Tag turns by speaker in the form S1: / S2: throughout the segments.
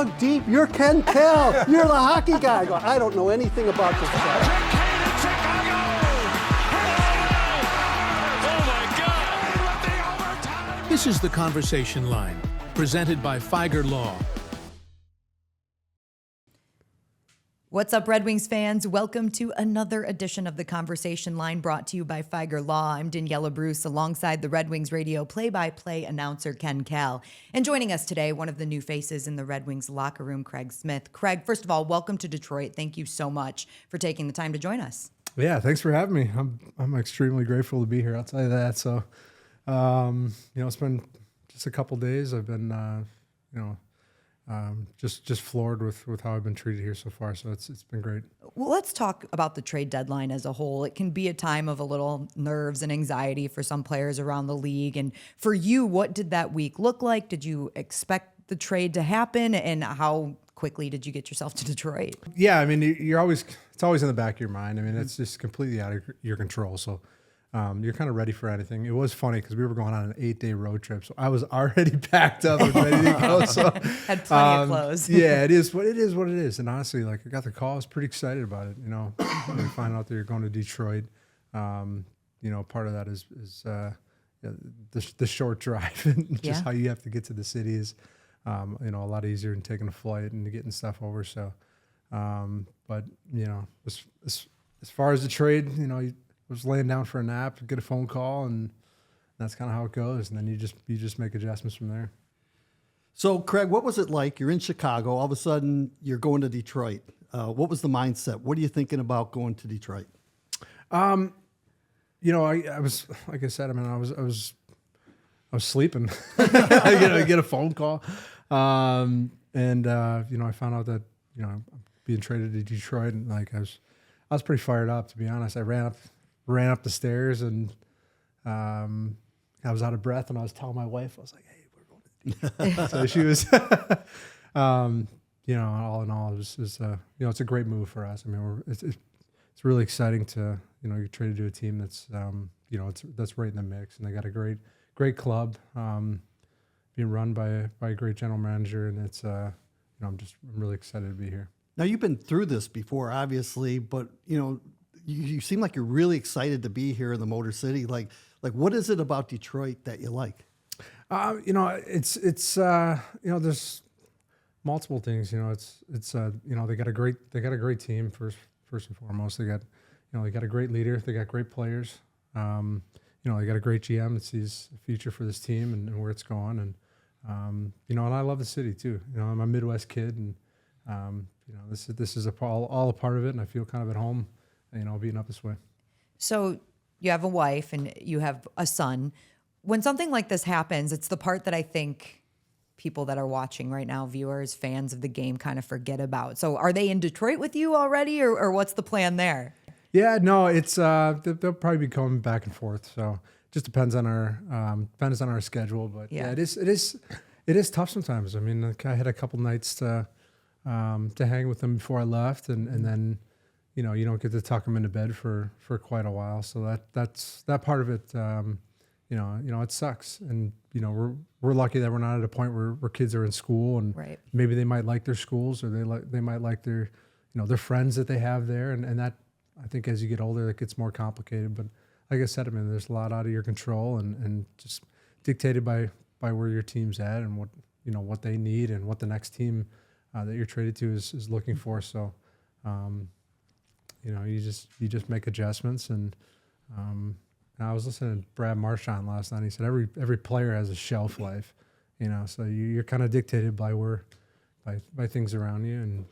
S1: dug deep. You're Ken Kell. You're the hockey guy. I go, I don't know anything about this guy.
S2: This is The Conversation Line, presented by Fieger Law.
S3: What's up, Red Wings fans? Welcome to another edition of The Conversation Line, brought to you by Fieger Law. I'm Daniela Bruce, alongside the Red Wings radio play-by-play announcer Ken Kell. And joining us today, one of the new faces in the Red Wings locker room, Craig Smith. Craig, first of all, welcome to Detroit. Thank you so much for taking the time to join us.
S4: Yeah, thanks for having me. I'm extremely grateful to be here. I'll tell you that. So, it's been just a couple days. I've been, just floored with how I've been treated here so far. So it's been great.
S3: Well, let's talk about the trade deadline as a whole. It can be a time of a little nerves and anxiety for some players around the league. And for you, what did that week look like? Did you expect the trade to happen? And how quickly did you get yourself to Detroit?
S4: Yeah, I mean, it's always in the back of your mind. I mean, it's just completely out of your control. So you're kind of ready for anything. It was funny because we were going on an 8-day road trip, so I was already packed up and ready to go. So
S3: had plenty of clothes.
S4: Yeah, it is what it is. And honestly, like, I got the call, I was pretty excited about it. When you find out that you're going to Detroit, part of that is the short drive and just how you have to get to the city is a lot easier than taking a flight and getting stuff over. So, but as far as the trade, I was laying down for a nap, get a phone call, and that's kind of how it goes. And then you just make adjustments from there.
S1: So, Craig, what was it like? You're in Chicago. All of a sudden, you're going to Detroit. What was the mindset? What are you thinking about going to Detroit?
S4: I was, like I said, I mean, I was sleeping. I get a phone call, and I found out that I'm being traded to Detroit, and like I was pretty fired up, to be honest. I ran up the stairs, and I was out of breath, and I was telling my wife, I was like, "Hey, we're going to Detroit." So she was, all in all, it's a great move for us. I mean, it's really exciting to you're traded to a team that's that's right in the mix, and they got a great club, being run by a great general manager, and it's I'm really excited to be here.
S1: Now, you've been through this before, obviously, but you seem like you're really excited to be here in the Motor City. Like what is it about Detroit that you like?
S4: It's there's multiple things. They got a great team first and foremost. They got a great leader. They got great players. They got a great GM that sees a future for this team and where it's going. And and I love the city too. I'm a Midwest kid, and this is all a part of it, and I feel kind of at home, being up this way.
S3: So you have a wife and you have a son. When something like this happens, it's the part that I think people that are watching right now, viewers, fans of the game, kind of forget about. So are they in Detroit with you already, or what's the plan there?
S4: Yeah, no, it's they'll probably be coming back and forth. So just depends on our schedule. But yeah, it is tough sometimes. I mean, I had a couple nights to hang with them before I left, and then you don't get to tuck them into bed for quite a while. So that's that part of it. It sucks, and we're lucky that we're not at a point where kids are in school, and maybe they might like their schools, or they might like their their friends that they have there, and that, I think, as you get older, it gets more complicated. But like I said, I mean, there's a lot out of your control, and just dictated by where your team's at, and what they need, and what the next team that you're traded to is looking for. So, you just make adjustments. And I was listening to Brad Marchand last night. He said every player has a shelf life, so you're kind of dictated by things around you, and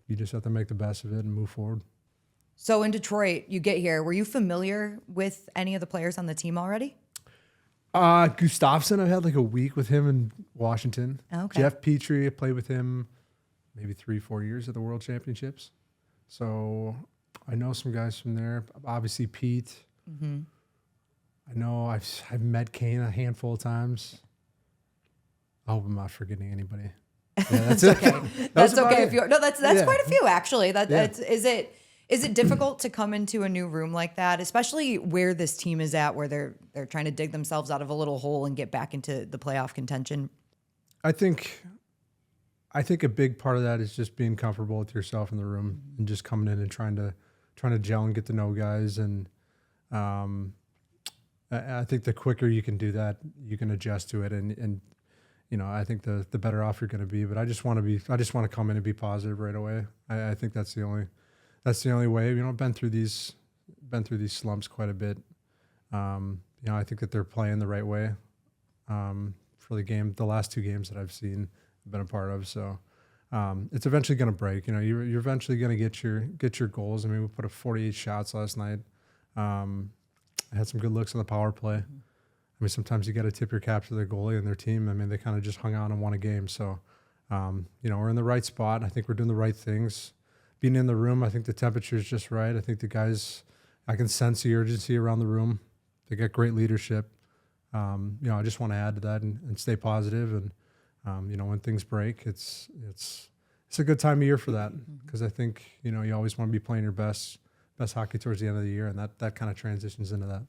S4: you just have to make the best of it and move forward.
S3: So in Detroit, you get here. Were you familiar with any of the players on the team already?
S4: Gustafsson, I had like a week with him in Washington.
S3: Okay.
S4: Jeff Petrie, I played with him maybe 3-4 years at the World Championships. So I know some guys from there. Obviously Pete. Mm-hmm. I know I've met Kane a handful of times. I hope I'm not forgetting anybody. Yeah, that's
S3: okay. That's okay. If you're that's quite a few actually. Is it difficult to come into a new room like that, especially where this team is at, where they're trying to dig themselves out of a little hole and get back into the playoff contention?
S4: I think I think a big part of that is just being comfortable with yourself in the room and just coming in and trying to gel and get to know guys. And I think the quicker you can do that, you can adjust to it. And I think the better off you're going to be. But I just want to come in and be positive right away. I think that's the only way. I've been through these slumps quite a bit. I think that they're playing the right way for the last 2 games that I've seen, been a part of. So it's eventually going to break. You're eventually going to get your goals. I mean, we put up 48 shots last night. I had some good looks on the power play. I mean, sometimes you got to tip your cap to their goalie and their team. I mean, they kind of just hung on and won a game. So, we're in the right spot. I think we're doing the right things. Being in the room, I think the temperature is just right. I think the guys, I can sense the urgency around the room. They got great leadership. I just want to add to that and stay positive. And, when things break, it's a good time of year for that, because I think, you always want to be playing your best hockey towards the end of the year, and that kind of transitions into that.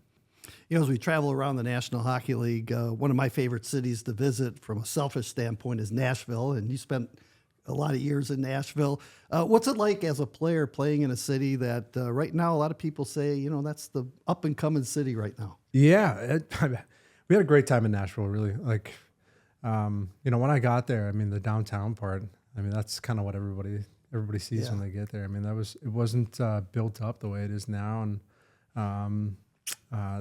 S1: As we travel around the National Hockey League, one of my favorite cities to visit from a selfish standpoint is Nashville, and you spent a lot of years in Nashville. What's it like as a player playing in a city that right now a lot of people say, that's the up-and-coming city right now?
S4: Yeah, we had a great time in Nashville, really. Like, when I got there, I mean, the downtown part, I mean, that's kind of what everybody sees when they get there. I mean, it wasn't built up the way it is now, and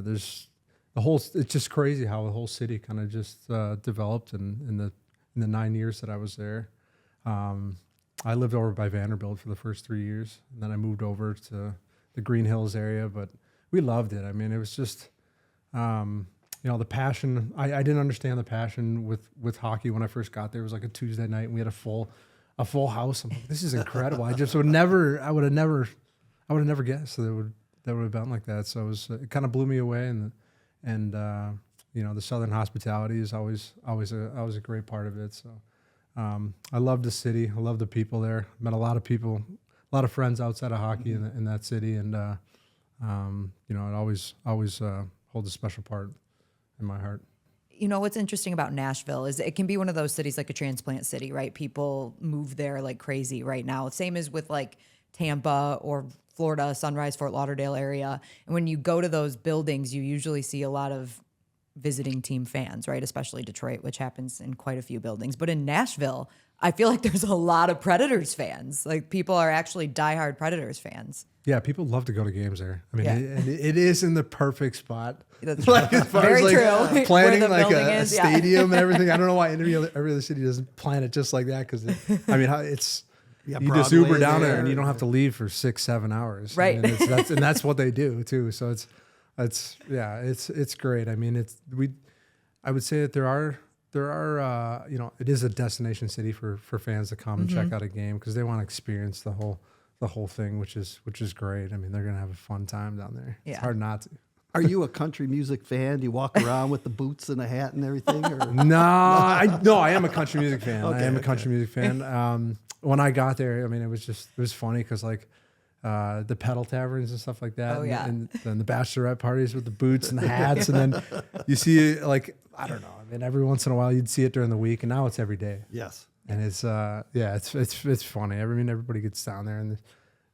S4: there's it's just crazy how the whole city kind of just developed in the 9 years that I was there. I lived over by Vanderbilt for the first 3 years, and then I moved over to the Green Hills area, but we loved it. I mean, it was just the passion. I didn't understand the passion with hockey when I first got there. It was like a Tuesday night, and we had a full house. I'm like, this is incredible. I would have never guessed that would have been like that. So it kind of blew me away. And the Southern hospitality is always a great part of it. So I love the city. I love the people there. Met a lot of people, a lot of friends outside of hockey in that city. And it always holds a special part in my heart.
S3: What's interesting about Nashville is it can be one of those cities like a transplant city, right? People move there like crazy right now. Same as with like Tampa or Florida, Sunrise, Fort Lauderdale area. And when you go to those buildings, you usually see a lot of visiting team fans, right? Especially Detroit, which happens in quite a few buildings. But in Nashville, I feel like there's a lot of Predators fans. Like people are actually diehard Predators fans.
S4: Yeah, people love to go to games there. I mean, it is in the perfect spot.
S3: That's
S4: like, as far
S3: very
S4: as
S3: true.
S4: Planning
S3: Where the
S4: like
S3: building
S4: a
S3: is,
S4: stadium and everything. I don't know why every other city doesn't plan it just like that. Because it's you just Uber down there and you don't have to leave for 6-7 hours.
S3: Right.
S4: I mean, that's what they do too. So it's great. I mean, I would say that there are it is a destination city for fans to come and check out a game because they want to experience the whole thing, which is great. I mean, they're gonna have a fun time down there. Yeah. It's hard not to.
S1: Are you a country music fan? Do you walk around with the boots and a hat and everything? Or?
S4: No, I am a country music fan.
S1: Okay,
S4: I am a country music fan. When I got there, I mean, it was funny because like the pedal taverns and stuff like that.
S3: Oh, yeah.
S4: And then the bachelorette parties with the boots and the hats, and then you see like I don't know. I mean, every once in a while you'd see it during the week, and now it's every day.
S1: Yes.
S4: And it's funny. I mean, everybody gets down there, and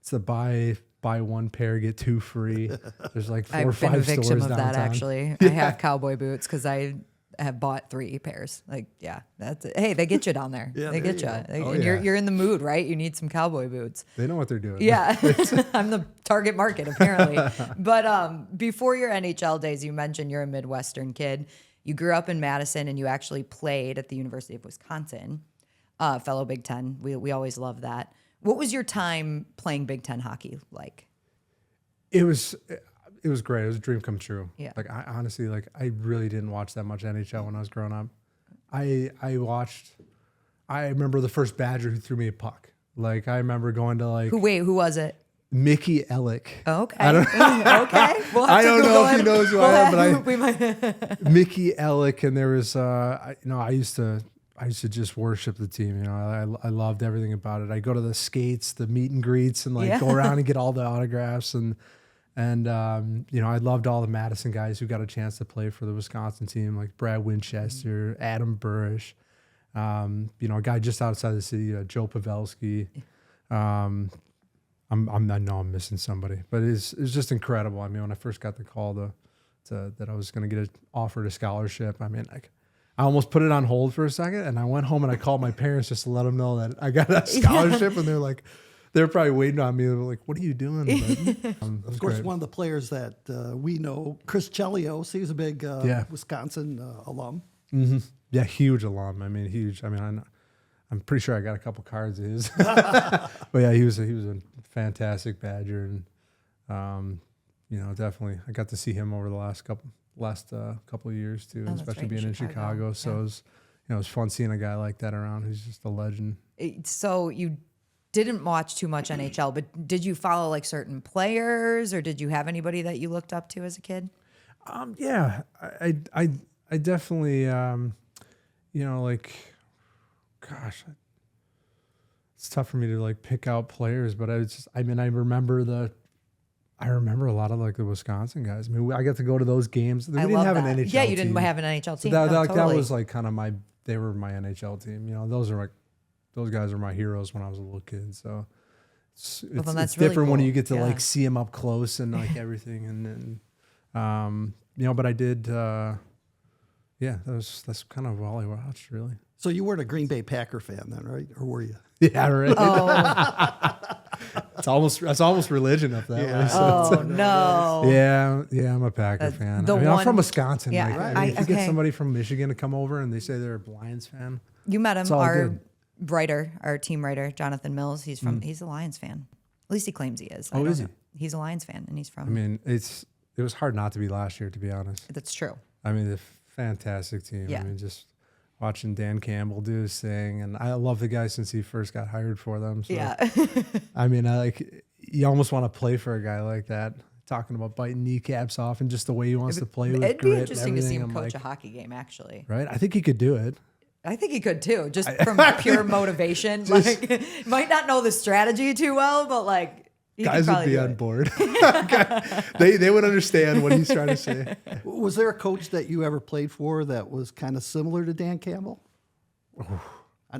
S4: it's the buy one pair get 2 free. There's like 4 or 5 stores downtown.
S3: I've been a victim of that actually. I have cowboy boots because I have bought 3 pairs. Like, yeah, that's it. Hey, they get you down there.
S1: Yeah,
S3: they
S1: there
S3: get
S1: you
S3: you.
S1: go.
S3: And you're in the mood, right? You need some cowboy boots.
S4: They know what they're doing.
S3: Yeah, I'm the target market apparently. But before your NHL days, you mentioned you're a Midwestern kid. You grew up in Madison and you actually played at the University of Wisconsin, fellow Big Ten. We always love that. What was your time playing Big Ten hockey like?
S4: It was great. It was a dream come true.
S3: Yeah.
S4: Like I honestly, I really didn't watch that much NHL when I was growing up. I remember the first Badger who threw me a puck. Like I remember going to like
S3: Who was it?
S4: Mickey Ellick.
S3: Okay.
S4: I don't,
S3: okay. We'll have
S4: I
S3: to
S4: don't
S3: Google
S4: know if
S3: him.
S4: he knows who I am, but
S3: we might.
S4: Mickey Ellick, and there was I used to just worship the team. I loved everything about it. I go to the skates, the meet and greets, and go around and get all the autographs and I loved all the Madison guys who got a chance to play for the Wisconsin team, like Brad Winchester, Adam Burrish. A guy just outside the city, Joe Pavelski. I know I'm missing somebody, but it's just incredible. I mean, when I first got the call that I was going to get offered a scholarship, I mean, like, I almost put it on hold for a second, and I went home and I called my parents just to let them know that I got a scholarship, and they're probably waiting on me. They're like, "What are you doing?" But,
S1: of course, one of the players that we know, Chris Chelios, he was a big Wisconsin alum.
S4: Mm-hmm. Yeah, huge alum. I mean, huge. I mean, I'm pretty sure I got a couple cards of his. But yeah, he was a fantastic Badger, and definitely I got to see him over the last couple of years too, especially being in Chicago. So it was fun seeing a guy like that around. He's just a legend.
S3: So you didn't watch too much NHL, but did you follow like certain players, or did you have anybody that you looked up to as a kid?
S4: Yeah, I definitely, gosh, it's tough for me to like pick out players, but I remember a lot of like the Wisconsin guys. I mean, I got to go to those games. We didn't have an NHL team.
S3: Yeah, you didn't have an NHL team.
S4: So that
S3: totally.
S4: was like kind of they were my NHL team. Those guys are my heroes when I was a little kid. So it's
S3: that's
S4: different
S3: really
S4: when
S3: cool.
S4: you get to like see them up close and like everything. And but I did, that's kind of all I watched really.
S1: So you weren't a Green Bay Packer fan then, right? Or were you?
S4: Yeah, right.
S3: Oh.
S4: That's almost religion up that way.
S3: Oh no.
S4: Yeah, I'm a Packer fan. I'm from Wisconsin.
S3: Yeah,
S4: Like, if you get somebody from Michigan to come over and they say they're a Lions fan,
S3: you met him.
S4: it's all good.
S3: Our team writer, Jonathan Mills. He's a Lions fan. At least he claims he is.
S4: Oh, is he?
S3: He's a Lions fan, and he's from.
S4: I mean, it was hard not to be last year, to be honest.
S3: That's true.
S4: I mean, the fantastic team.
S3: Yeah.
S4: I mean, just watching Dan Campbell do his thing, and I love the guy since he first got hired for them. So,
S3: Yeah.
S4: I mean, you almost want to play for a guy like that. Talking about biting kneecaps off and just the way he wants to play with
S3: It'd
S4: grit
S3: be interesting to see him
S4: and
S3: coach
S4: everything.
S3: a hockey game, actually.
S4: Right? I think he could do it.
S3: I think he could too, just from pure motivation. Might not know the strategy too well, but like he
S4: Guys
S3: could
S4: would be
S3: do
S4: on
S3: it.
S4: board. They would understand what he's trying to say.
S1: Was there a coach that you ever played for that was kind of similar to Dan Campbell?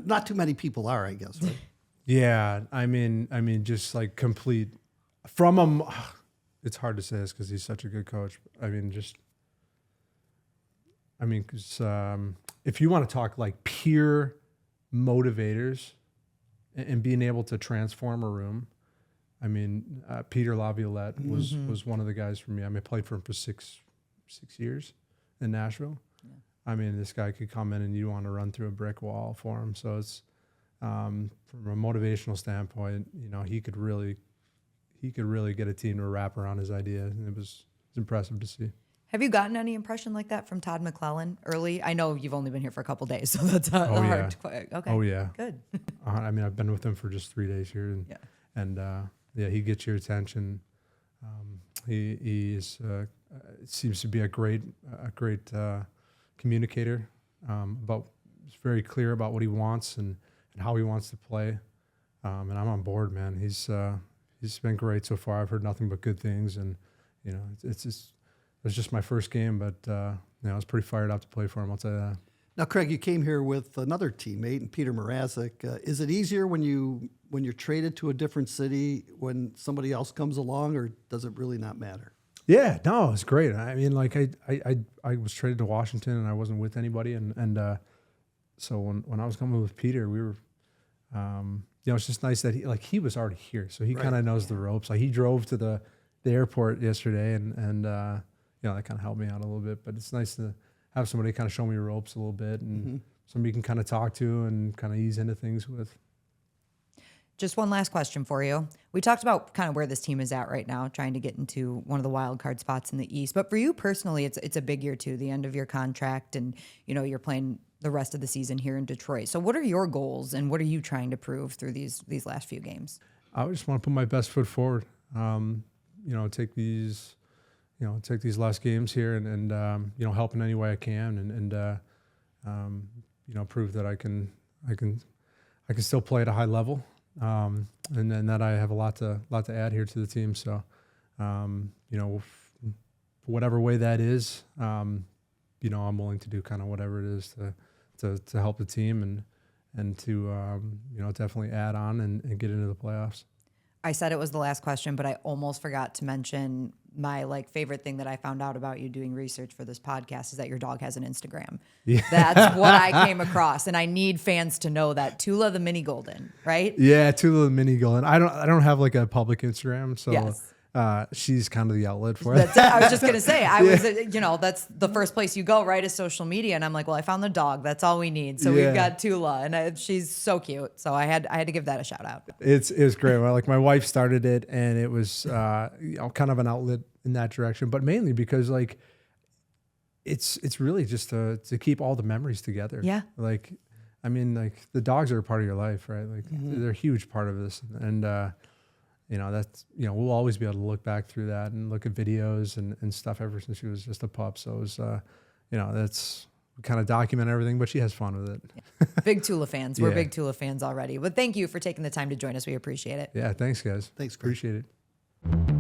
S1: Not too many people are, I guess, right?
S4: Yeah, I mean, just like complete from him. It's hard to say this because he's such a good coach. Because if you want to talk like pure motivators and being able to transform a room, Peter Laviolette was one of the guys for me. I played for him for six years in Nashville. Yeah. This guy could come in and you want to run through a brick wall for him. So it's from a motivational standpoint, he could really get a team to wrap around his idea, and it was impressive to see.
S3: Have you gotten any impression like that from Todd McClellan early? I know you've only been here for a couple of days, so that's hard. Okay.
S4: Oh yeah.
S3: Good.
S4: I've been with him for just 3 days here, and he gets your attention. He seems to be a great communicator. He's very clear about what he wants and how he wants to play. And I'm on board, man. He's been great so far. I've heard nothing but good things, and it was just my first game, but I was pretty fired up to play for him. I'll tell you that.
S1: Now, Craig, you came here with another teammate, and Peter Mrazek. Is it easier when you're traded to a different city when somebody else comes along, or does it really not matter?
S4: Yeah, no, it's great. I was traded to Washington and I wasn't with anybody, and so when I was coming with Peter, we were, it's just nice that he was already here, so he kind of knows the ropes. Like he drove to the airport yesterday, and that kind of helped me out a little bit. But it's nice to have somebody kind of show me the ropes a little bit, and somebody you can kind of talk to and kind of ease into things with.
S3: Just one last question for you. We talked about kind of where this team is at right now, trying to get into one of the wild card spots in the East. But for you personally, it's a big year too, the end of your contract, and you're playing the rest of the season here in Detroit. So what are your goals, and what are you trying to prove through these last few games? I
S4: just want to put my best foot forward. Take these last games here and help in any way I can, and prove that I can still play at a high level. And then that I have a lot to add here to the team. So, whatever way that is, I'm willing to do kind of whatever it is to help the team and to definitely add on and get into the playoffs.
S3: I said it was the last question, but I almost forgot to mention my favorite thing that I found out about you doing research for this podcast is that your dog has an Instagram. Yeah. That's what I came across, and I need fans to know that. Tula the Mini Golden, right?
S4: Yeah, Tula the Mini Golden. I don't have a public Instagram, so
S3: Yes.
S4: She's kind of the outlet for it.
S3: I was just gonna say, that's the first place you go, right? Is social media, and I'm like, well, I found the dog. That's all we need. So we've got Tula, and she's so cute. So I had to give that a shout out.
S4: It was great. Well, my wife started it, and it was kind of an outlet in that direction, but mainly because it's really just to keep all the memories together.
S3: Yeah.
S4: The dogs are a part of your life, right? They're a huge part of this, and we'll always be able to look back through that and look at videos and stuff ever since she was just a pup. So it was, that's kind of document everything, but she has fun with it.
S3: Yeah. Big Tula fans. We're
S4: Yeah.
S3: big Tula fans already. But thank you for taking the time to join us. We appreciate it.
S4: Yeah. Thanks, guys.
S1: Thanks, Greg.
S4: Appreciate it.